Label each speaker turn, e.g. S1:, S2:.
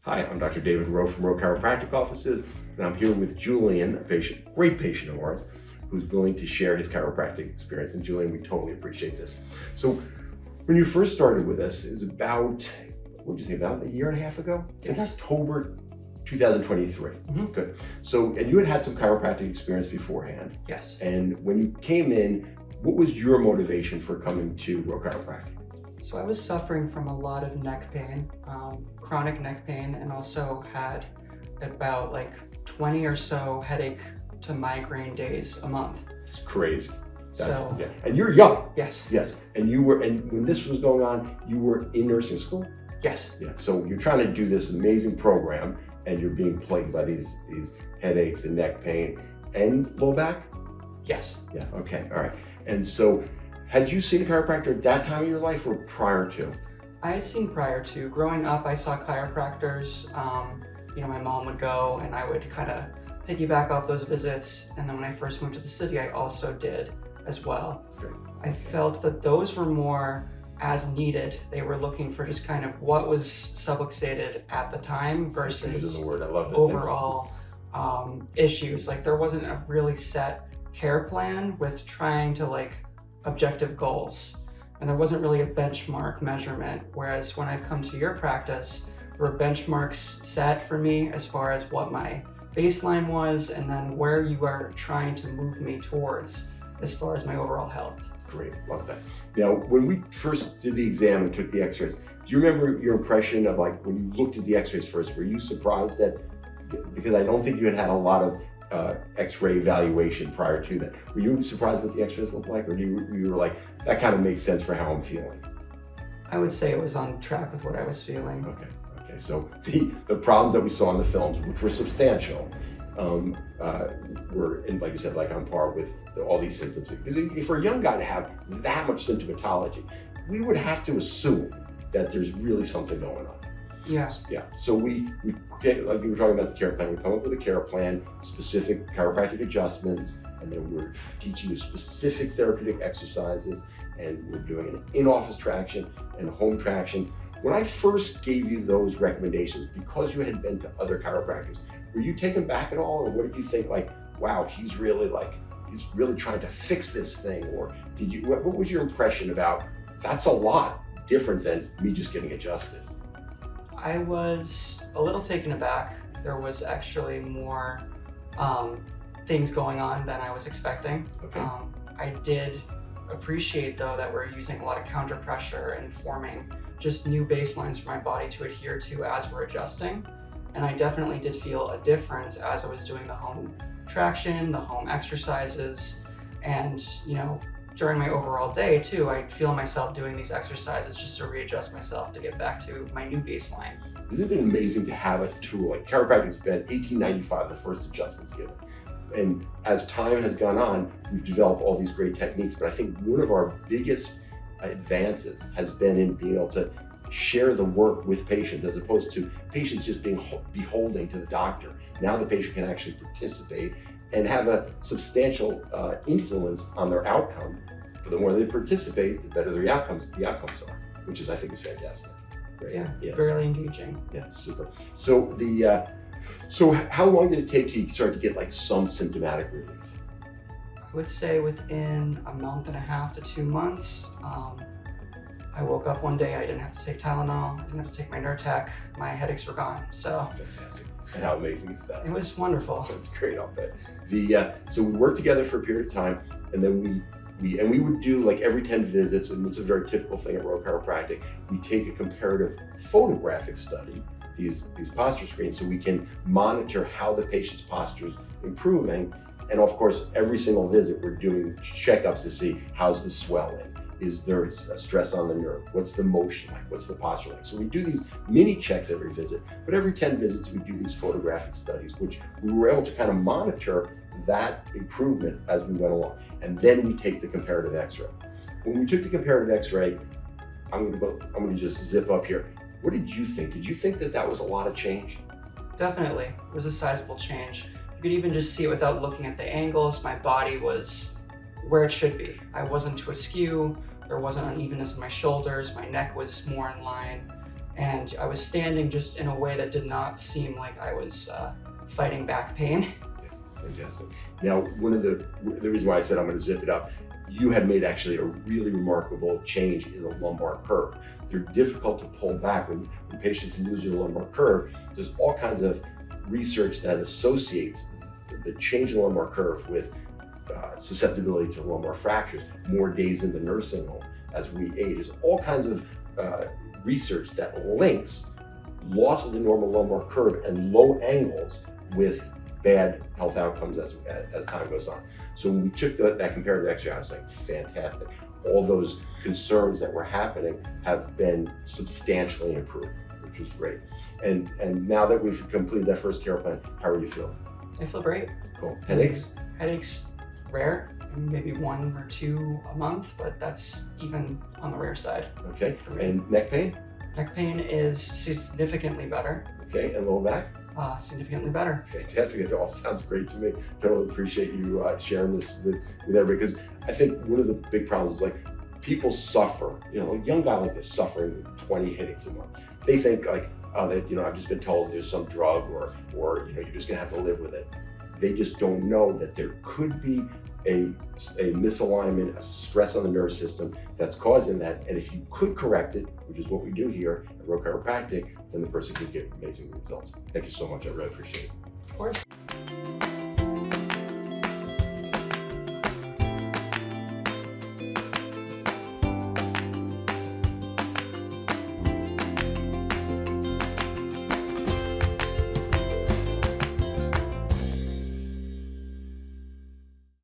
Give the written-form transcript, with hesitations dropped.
S1: Hi, I'm Dr. David Rowe from Rowe Chiropractic offices, and I'm here with Julian, a great patient of ours, who's willing to share his chiropractic experience. And Julian, we totally appreciate this. So when you first started with us, it was about, what did you say, about a year and a half ago?
S2: Yes.
S1: In October 2023.
S2: Mm-hmm.
S1: Good. So, and you had some chiropractic experience beforehand.
S2: Yes.
S1: And when you came in, what was your motivation for coming to Rowe Chiropractic?
S2: So I was suffering from a lot of neck pain, chronic neck pain, and also had about like 20 or so headache to migraine days a month.
S1: It's crazy.
S2: So,
S1: yeah. And you're young.
S2: yes.
S1: Yes. And when this was going on, you were in nursing school?
S2: Yes.
S1: Yeah. So you're trying to do this amazing program and you're being plagued by these headaches and neck pain and low back?
S2: Yes.
S1: Yeah. Okay. All right. And so had you seen a chiropractor at that time of your life or prior to?
S2: I had seen prior to. Growing up, I saw chiropractors. My mom would go and I would kind of piggyback off those visits. And then when I first moved to the city, I also did as well.
S1: Great.
S2: I felt that those were more as needed. They were looking for just kind of what was subluxated at the time versus
S1: the word. I love it.
S2: overall issues. Like there wasn't a really set care plan with trying to like objective goals. And there wasn't really a benchmark measurement. Whereas when I've come to your practice, there were benchmarks set for me as far as what my baseline was and then where you are trying to move me towards as far as my overall health.
S1: Great, love that. Now, when we first did the exam and took the x-rays, do you remember your impression of like when you looked at the x-rays first, were you surprised at, because I don't think you had a lot of x-ray evaluation prior to that. Were you surprised what the x-rays looked like, or you were like, that kind of makes sense for how I'm feeling?
S2: I would say it was on track with what I was feeling.
S1: Okay. So the problems that we saw in the films, which were substantial, were, and like you said, like on par with all these symptoms. Because for a young guy to have that much symptomatology, we would have to assume that there's really something going on.
S2: Yeah.
S1: Yeah. So we get, like you were talking about the care plan, we come up with a care plan, specific chiropractic adjustments, and then we're teaching you specific therapeutic exercises, and we're doing an in-office traction and home traction. When I first gave you those recommendations, because you had been to other chiropractors, were you taken back at all, or what did you think, like, wow, he's really trying to fix this thing? Or what was your impression about, that's a lot different than me just getting adjusted?
S2: I was a little taken aback. There was actually more things going on than I was expecting.
S1: Okay.
S2: I did appreciate though that we're using a lot of counter pressure and forming just new baselines for my body to adhere to as we're adjusting. And I definitely did feel a difference as I was doing the home traction, the home exercises, and during my overall day too, I feel myself doing these exercises just to readjust myself to get back to my new baseline.
S1: Isn't it amazing to have a tool like chiropractic's been 1895, the first adjustments given. And as time has gone on, we've developed all these great techniques, but I think one of our biggest advances has been in being able to share the work with patients, as opposed to patients just being beholden to the doctor. Now the patient can actually participate and have a substantial influence on their outcome. But the more they participate, the better the outcomes are, which I think is fantastic. Great.
S2: Yeah, very engaging.
S1: Yeah, super. So so how long did it take till you start to get like some symptomatic relief?
S2: I would say within a month and a half to 2 months. I woke up one day, I didn't have to take Tylenol, I didn't have to take my Nurtec, my headaches were gone. So
S1: Fantastic. And how amazing is that?
S2: it was wonderful.
S1: That's great, I'll bet. So we worked together for a period of time, and then we would do like every 10 visits, and it's a very typical thing at Rowe Chiropractic. We take a comparative photographic study, these posture screens, so we can monitor how the patient's posture is improving. And of course, every single visit, we're doing checkups to see how's the swelling. Is there a stress on the nerve? What's the motion like? What's the posture like? So we do these mini checks every visit, but every 10 visits, we do these photographic studies, which we were able to kind of monitor that improvement as we went along. And then we take the comparative x-ray. When we took the comparative x-ray, I'm gonna just zip up here. What did you think? Did you think that was a lot of change?
S2: Definitely, it was a sizable change. You could even just see it without looking at the angles. My body was where it should be. I wasn't too askew. There wasn't unevenness in my shoulders. My neck was more in line. and I was standing just in a way that did not seem like I was fighting back pain.
S1: Fantastic. Now, one of the reason why I said I'm going to zip it up, you had made actually a really remarkable change in the lumbar curve. They're difficult to pull back when patients lose their lumbar curve. There's all kinds of research that associates the change in the lumbar curve with susceptibility to lumbar fractures, more days in the nursing home as we age. There's all kinds of research that links loss of the normal lumbar curve and low angles with bad health outcomes as time goes on. So when we took that comparative X-ray, I was like, fantastic. All those concerns that were happening have been substantially improved, which was great. And now that we've completed that first care plan, how are you feeling?
S2: I feel great.
S1: Cool. Headaches?
S2: Headaches, rare, maybe 1 or 2 a month, but that's even on the rare side.
S1: Okay. And neck pain?
S2: Neck pain is significantly better.
S1: Okay. And lower back?
S2: Significantly better.
S1: Fantastic. It all sounds great to me. Totally appreciate you sharing this with everybody, because I think one of the big problems is like people suffer, a young guy like this suffering 20 headaches a month. They think like, oh, that, I've just been told there's some drug or you're just gonna have to live with it. They just don't know that there could be a misalignment, a stress on the nervous system that's causing that. And if you could correct it, which is what we do here at Rowe Chiropractic, then the person could get amazing results. Thank you so much. I really appreciate it.
S2: Of course.